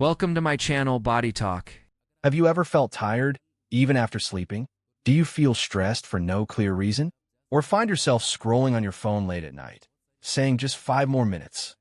Welcome to my channel, Body Talk. Have you ever felt tired, even after sleeping? Do you feel stressed for no clear reason? Or find yourself scrolling on your phone late at night, saying just 5 more minutes?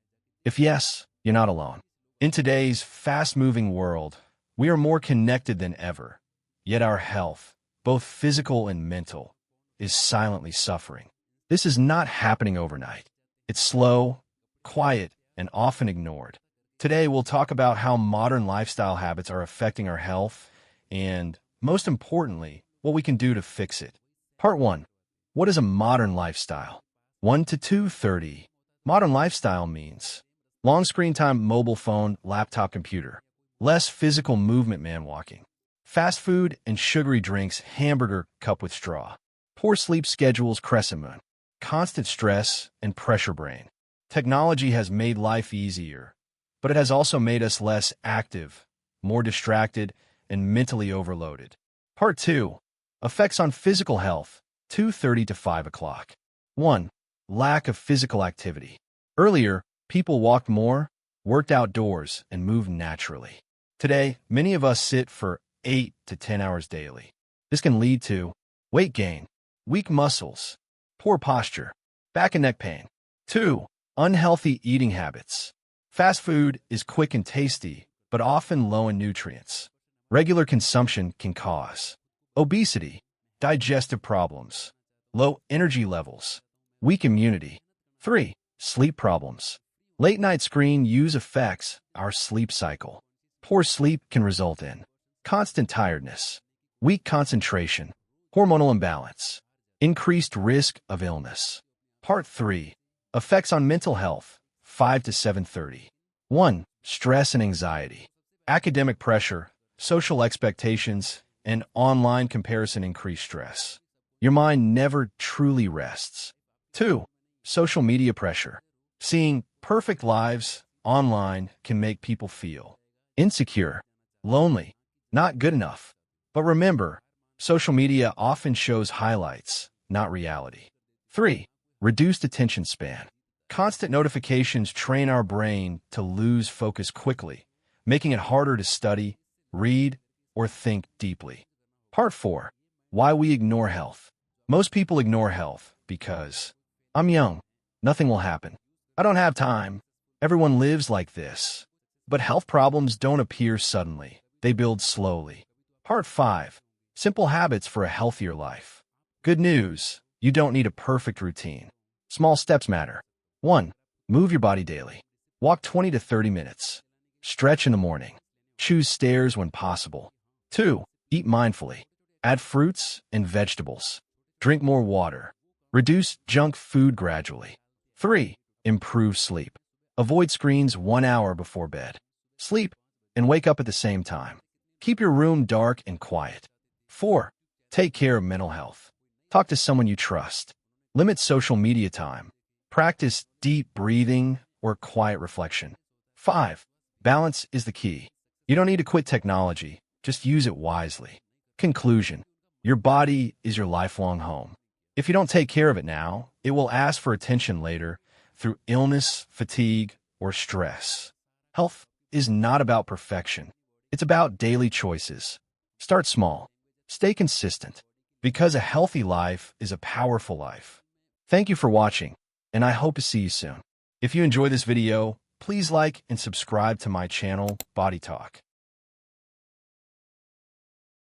If yes, you're not alone. In today's fast-moving world, we are more connected than ever, yet our health, both physical and mental, is silently suffering. This is not happening overnight. It's slow, quiet, and often ignored. Today, we'll talk about how modern lifestyle habits are affecting our health and, most importantly, what we can do to fix it. Part 1. What is a modern lifestyle? 1 to 2:30. Modern lifestyle means long screen time, mobile phone, laptop, computer. Less physical movement, man walking. Fast food and sugary drinks, hamburger, cup with straw. Poor sleep schedules, crescent moon. Constant stress and pressure brain. Technology has made life easier, but it has also made us less active, more distracted, and mentally overloaded. Part 2. Effects on physical health, 2:30 to 5 o'clock. 1. Lack of physical activity. Earlier, people walked more, worked outdoors, and moved naturally. Today, many of us sit for 8 to 10 hours daily. This can lead to weight gain, weak muscles, poor posture, back and neck pain. 2. Unhealthy eating habits. Fast food is quick and tasty, but often low in nutrients. Regular consumption can cause obesity, digestive problems, low energy levels, weak immunity. 3. Sleep problems. Late-night screen use affects our sleep cycle. Poor sleep can result in constant tiredness, weak concentration, hormonal imbalance, increased risk of illness. Part 3. Effects on mental health, 5 to 7:30. 1. Stress and anxiety. Academic pressure, social expectations, and online comparison increase stress. Your mind never truly rests. 2. Social media pressure. Seeing perfect lives online can make people feel insecure, lonely, not good enough. But remember, social media often shows highlights, not reality. 3. Reduced attention span. Constant notifications train our brain to lose focus quickly, making it harder to study, read, or think deeply. Part 4. Why we ignore health. Most people ignore health because I'm young, nothing will happen. I don't have time. Everyone lives like this. But health problems don't appear suddenly. They build slowly. Part 5. Simple habits for a healthier life. Good news. You don't need a perfect routine. Small steps matter. 1. Move your body daily. Walk 20 to 30 minutes. Stretch in the morning. Choose stairs when possible. 2. Eat mindfully. Add fruits and vegetables. Drink more water. Reduce junk food gradually. 3. Improve sleep. Avoid screens 1 hour before bed. Sleep and wake up at the same time. Keep your room dark and quiet. 4. Take care of mental health. Talk to someone you trust. Limit social media time. Practice deep breathing or quiet reflection. 5. Balance is the key. You don't need to quit technology, just use it wisely. Conclusion. Your body is your lifelong home. If you don't take care of it now, it will ask for attention later through illness, fatigue, or stress. Health is not about perfection. It's about daily choices. Start small. Stay consistent. Because a healthy life is a powerful life. Thank you for watching, and I hope to see you soon. If you enjoy this video, please like and subscribe to my channel, Body Talk.